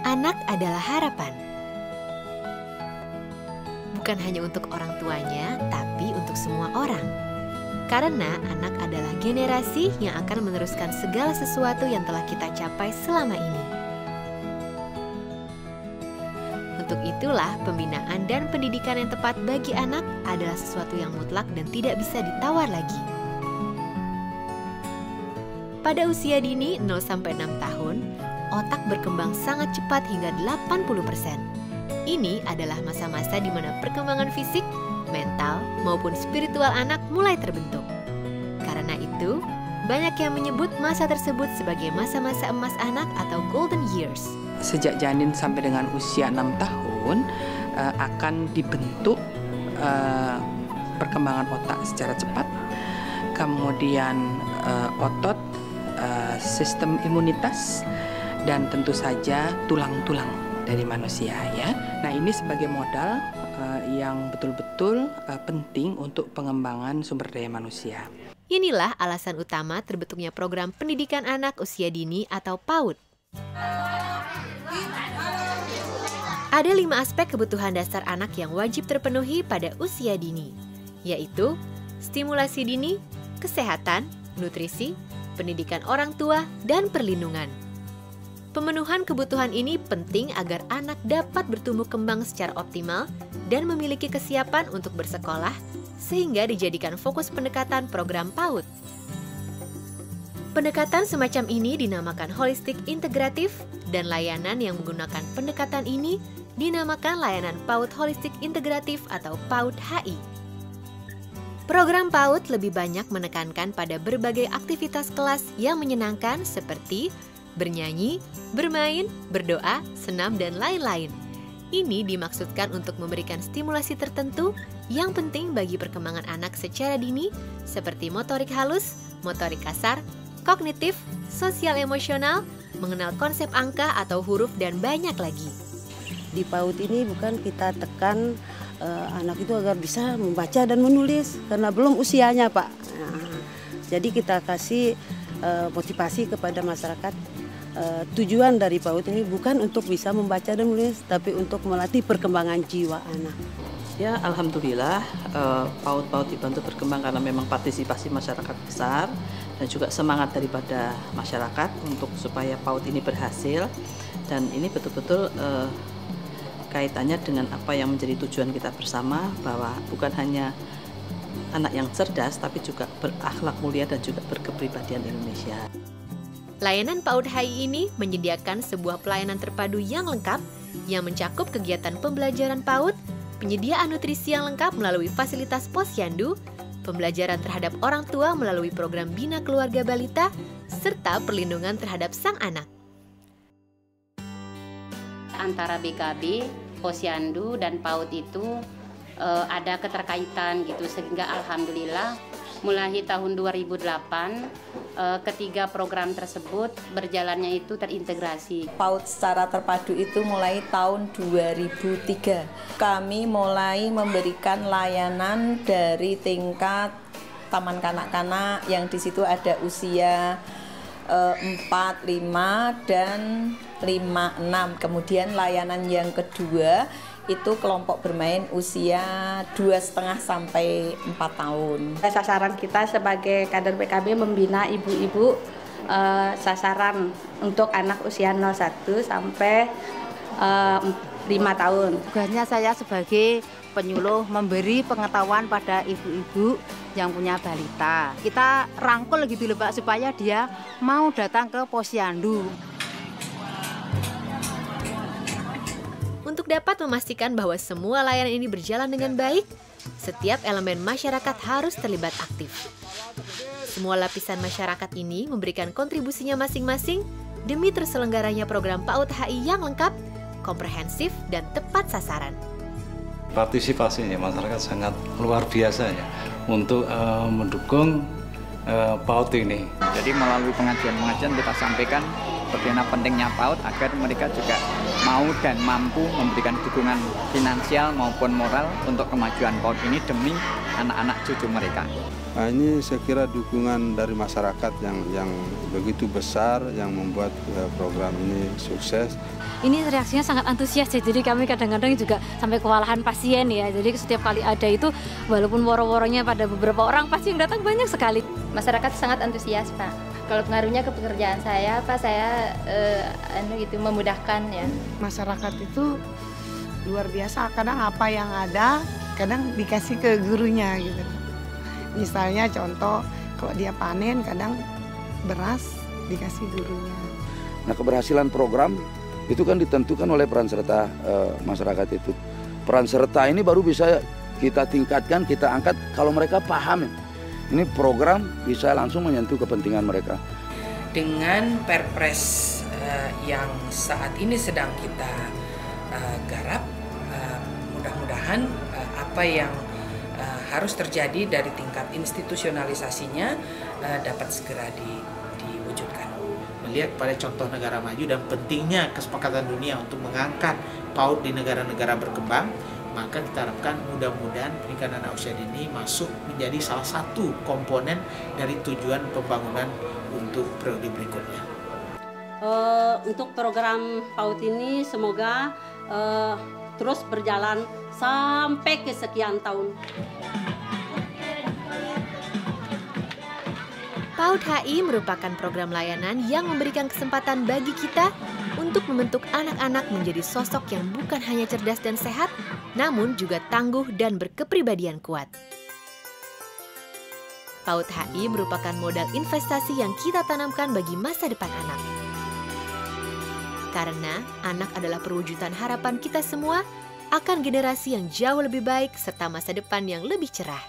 Anak adalah harapan. Bukan hanya untuk orang tuanya, tapi untuk semua orang. Karena anak adalah generasi yang akan meneruskan segala sesuatu yang telah kita capai selama ini. Untuk itulah, pembinaan dan pendidikan yang tepat bagi anak adalah sesuatu yang mutlak dan tidak bisa ditawar lagi. Pada usia dini 0-6 tahun, otak berkembang sangat cepat hingga 80%. Ini adalah masa-masa di mana perkembangan fisik, mental, maupun spiritual anak mulai terbentuk. Karena itu, banyak yang menyebut masa tersebut sebagai masa-masa emas anak atau golden years. Sejak janin sampai dengan usia 6 tahun, akan dibentuk perkembangan otak secara cepat, kemudian otot, sistem imunitas, dan tentu saja tulang-tulang dari manusia ya. Nah, ini sebagai modal yang betul-betul penting untuk pengembangan sumber daya manusia. Inilah alasan utama terbentuknya program pendidikan anak usia dini atau PAUD. Ada 5 aspek kebutuhan dasar anak yang wajib terpenuhi pada usia dini, yaitu stimulasi dini, kesehatan, nutrisi, pendidikan orang tua, dan perlindungan. Pemenuhan kebutuhan ini penting agar anak dapat bertumbuh kembang secara optimal dan memiliki kesiapan untuk bersekolah, sehingga dijadikan fokus pendekatan program PAUD. Pendekatan semacam ini dinamakan holistik integratif, dan layanan yang menggunakan pendekatan ini dinamakan layanan PAUD holistik integratif atau PAUD HI. Program PAUD lebih banyak menekankan pada berbagai aktivitas kelas yang menyenangkan seperti bernyanyi, bermain, berdoa, senam, dan lain-lain. Ini dimaksudkan untuk memberikan stimulasi tertentu yang penting bagi perkembangan anak secara dini, seperti motorik halus, motorik kasar, kognitif, sosial emosional, mengenal konsep angka atau huruf, dan banyak lagi. Di PAUD ini bukan kita tekan anak itu agar bisa membaca dan menulis, karena belum usianya, Pak. Nah, jadi kita kasih motivasi kepada masyarakat. Tujuan dari PAUD ini bukan untuk bisa membaca dan menulis, tapi untuk melatih perkembangan jiwa anak. Ya, alhamdulillah PAUD dibantu berkembang karena memang partisipasi masyarakat besar dan juga semangat daripada masyarakat untuk supaya PAUD ini berhasil, dan ini betul-betul kaitannya dengan apa yang menjadi tujuan kita bersama, bahwa bukan hanya anak yang cerdas tapi juga berakhlak mulia dan juga berkepribadian Indonesia. Layanan PAUD HI ini menyediakan sebuah pelayanan terpadu yang lengkap yang mencakup kegiatan pembelajaran PAUD, penyediaan nutrisi yang lengkap melalui fasilitas posyandu, pembelajaran terhadap orang tua melalui program Bina Keluarga Balita, serta perlindungan terhadap sang anak. Antara BKB, posyandu, dan PAUD itu ada keterkaitan gitu, sehingga alhamdulillah mulai tahun 2008 ketiga program tersebut berjalannya itu terintegrasi. PAUD secara terpadu itu mulai tahun 2003. Kami mulai memberikan layanan dari tingkat taman kanak-kanak yang di situ ada usia 4, 5, dan 5, 6. Kemudian layanan yang kedua itu kelompok bermain usia 2,5 sampai 4 tahun. Sasaran kita sebagai kader PKB membina ibu-ibu sasaran untuk anak usia 01 sampai 5 tahun. Tugasnya saya sebagai penyuluh memberi pengetahuan pada ibu-ibu yang punya balita. Kita rangkul gitu loh Pak, supaya dia mau datang ke posyandu. Untuk dapat memastikan bahwa semua layanan ini berjalan dengan baik, setiap elemen masyarakat harus terlibat aktif. Semua lapisan masyarakat ini memberikan kontribusinya masing-masing demi terselenggaranya program PAUD HI yang lengkap, komprehensif, dan tepat sasaran. Partisipasinya masyarakat sangat luar biasa ya untuk mendukung PAUD ini. Jadi melalui pengajian-pengajian kita sampaikan bagaimana pentingnya PAUD agar mereka juga mau dan mampu memberikan dukungan finansial maupun moral untuk kemajuan PAUD ini demi anak-anak cucu mereka. Nah, ini saya kira dukungan dari masyarakat yang begitu besar yang membuat program ini sukses. Ini reaksinya sangat antusias ya, jadi kami kadang-kadang juga sampai kewalahan pasien ya. Jadi setiap kali ada itu, walaupun woro-woronya pada beberapa orang, pasti yang datang banyak sekali. Masyarakat sangat antusias, Pak. Kalau pengaruhnya ke pekerjaan saya, Pak, saya memudahkan ya. Masyarakat itu luar biasa, kadang apa yang ada, kadang dikasih ke gurunya gitu. Misalnya contoh, kalau dia panen, kadang beras dikasih gurunya. Nah, keberhasilan program itu kan ditentukan oleh peran serta masyarakat itu. Peran serta ini baru bisa kita tingkatkan, kita angkat kalau mereka paham. Ini program bisa langsung menyentuh kepentingan mereka. Dengan Perpres yang saat ini sedang kita garap, mudah-mudahan apa yang harus terjadi dari tingkat institusionalisasinya dapat segera diwujudkan. Melihat pada contoh negara maju dan pentingnya kesepakatan dunia untuk mengangkat PAUD di negara-negara berkembang, maka kita harapkan mudah-mudahan pernikahan anak usia dini masuk menjadi salah satu komponen dari tujuan pembangunan untuk periode berikutnya. Untuk program PAUD ini semoga terus berjalan sampai ke sekian tahun. PAUD HI merupakan program layanan yang memberikan kesempatan bagi kita untuk membentuk anak-anak menjadi sosok yang bukan hanya cerdas dan sehat, namun juga tangguh dan berkepribadian kuat. PAUD HI merupakan modal investasi yang kita tanamkan bagi masa depan anak. Karena anak adalah perwujudan harapan kita semua akan generasi yang jauh lebih baik serta masa depan yang lebih cerah.